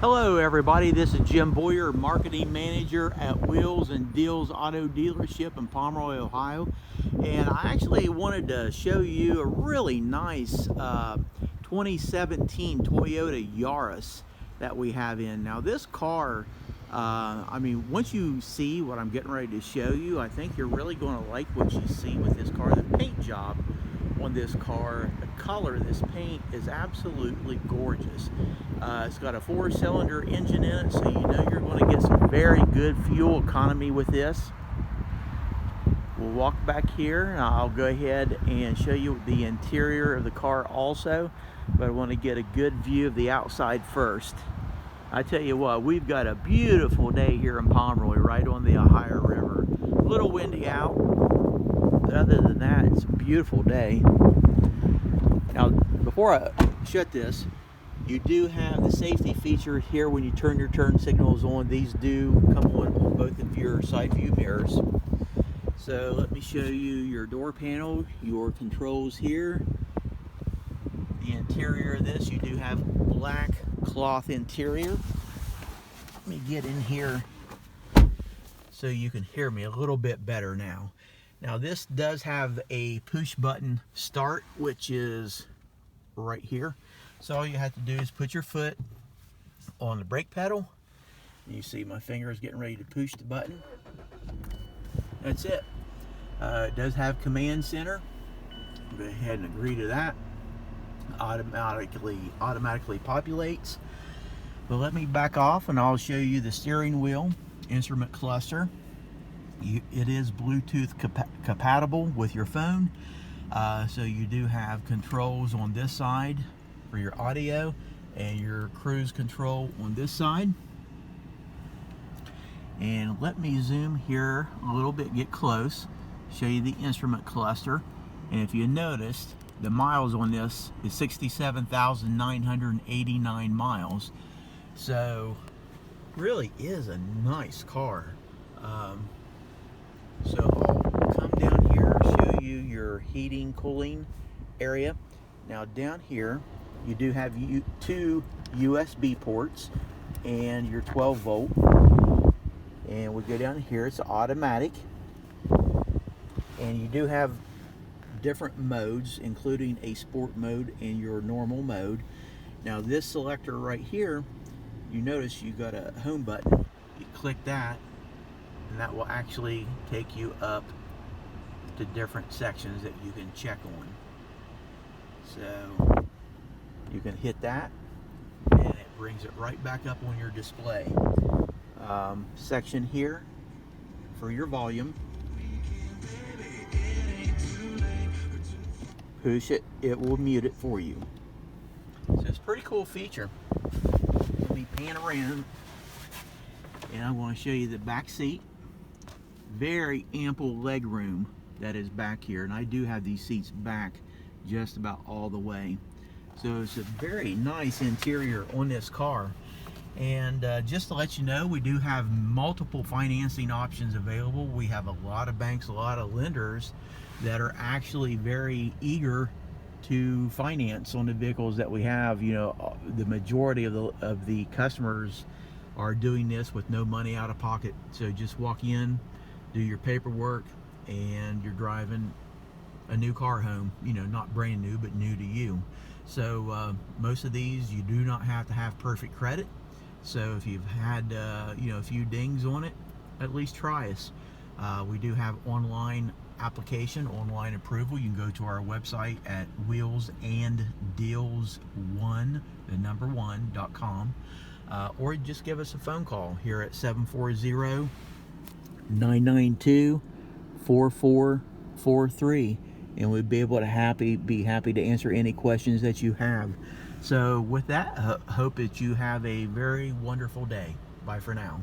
Hello everybody, this is Jim Boyer, Marketing Manager at Wheels and Deals Auto Dealership in Pomeroy, Ohio. And I actually wanted to show you a really nice 2017 Toyota Yaris that we have in. Now this car, I mean, once you see what I'm getting ready to show you, I think you're really going to like what you see with this car. The paint job on this car, the color of this paint is absolutely gorgeous. It's got a 4-cylinder engine in it, so you know you're going to get some very good fuel economy with this. We'll walk back here and I'll go ahead and show you the interior of the car also, but I want to get a good view of the outside first. I tell you what, we've got a beautiful day here in Pomeroy, right on the Ohio River. A little windy out, but other than that, it's a beautiful day. Now, before I shut this, you do have the safety feature here when you turn your turn signals on. These do come on both of your side view mirrors. So let me show you your door panel, your controls here. The interior of this, you do have black cloth interior. Let me get in here so you can hear me a little bit better now. Now this does have a push button start, which is right here. So all you have to do is put your foot on the brake pedal. You see my finger is getting ready to push the button. That's it. It does have command center. Go ahead and agree to that. Automatically populates. But let me back off and I'll show you the steering wheel instrument cluster. It is Bluetooth compatible with your phone. So you do have controls on this side for your audio and your cruise control on this side. And let me zoom here a little bit, get close, show you the instrument cluster. And if you noticed, the miles on this is 67,989 miles. So really is a nice car. So I'll come down here, show you your heating, cooling area. Now down here, you do have two USB ports and your 12 volt. And we go down here, it's automatic. And you do have different modes, including a sport mode and your normal mode. Now this selector right here, you notice you got a home button. You click that, and that will actually take you up to different sections that you can check on. So you can hit that and it brings it right back up on your display. Section here for your volume. Push it, it will mute it for you. So it's a pretty cool feature. Let me pan around and I want to show you the back seat. Very ample leg room that is back here, and I do have these seats back just about all the way. So it's a very nice interior on this car. And just to let you know, we do have multiple financing options available. We have a lot of banks, a lot of lenders that are actually very eager to finance on the vehicles that we have. You know, the majority of the customers are doing this with no money out of pocket. So just walk in, do your paperwork, and you're driving a new car home. You know, not brand new, but new to you. So most of these, you do not have to have perfect credit. So if you've had you know, a few dings on it, at least try us. We do have online application, online approval. You can go to our website at wheelsanddeals1.com, or just give us a phone call here at 740-992-4443, and we'd be able to be happy to answer any questions that you have. So with that, hope that you have a very wonderful day. Bye for now.